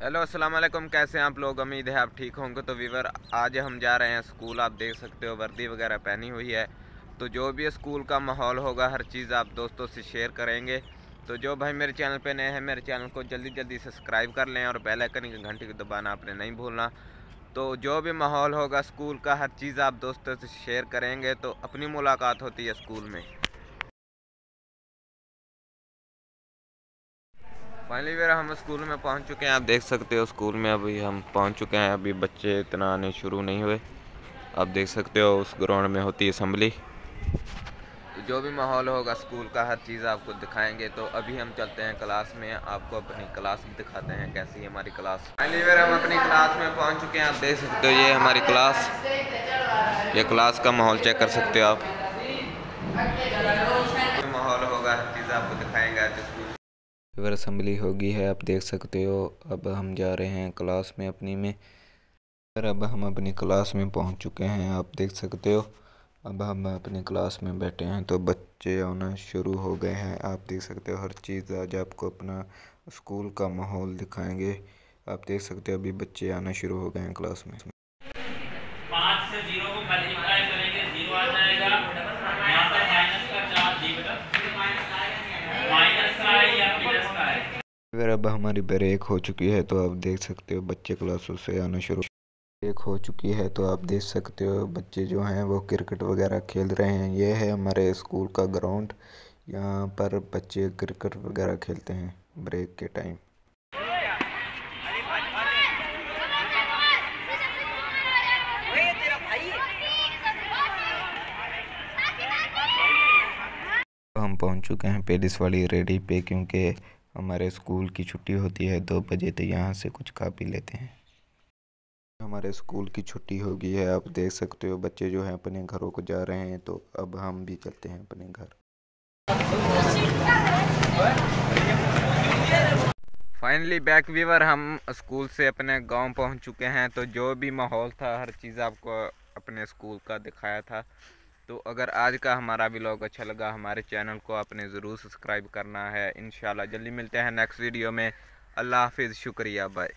Hello अस्सलाम वालेकुम, कैसे हैं आप लोग। उम्मीद है आप ठीक होंगे। तो वीवर आज हम जा रहे हैं स्कूल। आप देख सकते हो वर्दी वगैरह पहनी हुई है। तो जो भी स्कूल का माहौल होगा हर चीज़ आप दोस्तों से शेयर करेंगे। तो जो भाई मेरे चैनल पे नए हैं मेरे चैनल को जल्दी जल्दी सब्सक्राइब कर लें और बेल आइकन की घंटी को दबाना आपने नहीं भूलना। तो जो भी माहौल होगा स्कूल का हर चीज़ आप दोस्तों से शेयर करेंगे तो अपनी मुलाकात होती है स्कूल में। फाइनली वेर हम स्कूल में पहुंच चुके हैं। आप देख सकते हो स्कूल में अभी हम पहुंच चुके हैं। अभी बच्चे इतना आने शुरू नहीं हुए। आप देख सकते हो उस ग्राउंड में होती है असम्बली। तो जो भी माहौल होगा स्कूल का हर चीज़ आपको दिखाएंगे। तो अभी हम चलते हैं क्लास में, आपको अपनी क्लास दिखाते हैं कैसी है हमारी क्लास। फाइनली वेर हम अपनी क्लास में पहुँच चुके हैं। आप देख सकते हो ये हमारी क्लास, ये क्लास का माहौल चेक कर सकते हो आप। माहौल होगा हर चीज़ आपको दिखाएंगे आज स्कूल। फिर असम्बली होगी है, आप देख सकते हो। अब हम जा रहे हैं क्लास में अपनी में। फिर अब हम अपनी क्लास में पहुंच चुके हैं, आप देख सकते हो। अब हम अपनी क्लास में बैठे हैं तो बच्चे आना शुरू हो गए हैं। आप देख सकते हो हर चीज़ आज आपको अपना स्कूल का माहौल दिखाएंगे। आप देख सकते हो अभी बच्चे आना शुरू हो गए हैं क्लास में। 5 से 0 को मल्टीप्लाई करेंगे 0 आ जाएगा। यहाँ पर माइनस का चार्ज दी बेटा, माइनस का है या प्लस का है। फिर अब हमारी ब्रेक हो चुकी है तो आप देख सकते हो बच्चे क्लासों से आना शुरू। ब्रेक हो चुकी है तो आप देख सकते हो बच्चे जो हैं वो क्रिकेट वगैरह खेल रहे हैं। ये है हमारे स्कूल का ग्राउंड, यहाँ पर बच्चे क्रिकेट वगैरह खेलते हैं ब्रेक के टाइम। हम पहुंच चुके हैं पेरिस वाली रेडी पे, क्योंकि हमारे स्कूल की छुट्टी होती है 2 बजे, तो यहाँ से कुछ खा पी लेते हैं। हमारे स्कूल की छुट्टी हो गई है, आप देख सकते हो बच्चे जो हैं अपने घरों को जा रहे हैं। तो अब हम भी चलते हैं अपने घर। फाइनली बैक वीवर हम स्कूल से अपने गांव पहुंच चुके हैं। तो जो भी माहौल था हर चीज़ आपको अपने स्कूल का दिखाया था। तो अगर आज का हमारा व्लॉग अच्छा लगा हमारे चैनल को आपने ज़रूर सब्सक्राइब करना है। इंशाल्लाह जल्दी मिलते हैं नेक्स्ट वीडियो में। अल्लाह हाफिज़, शुक्रिया, बाय।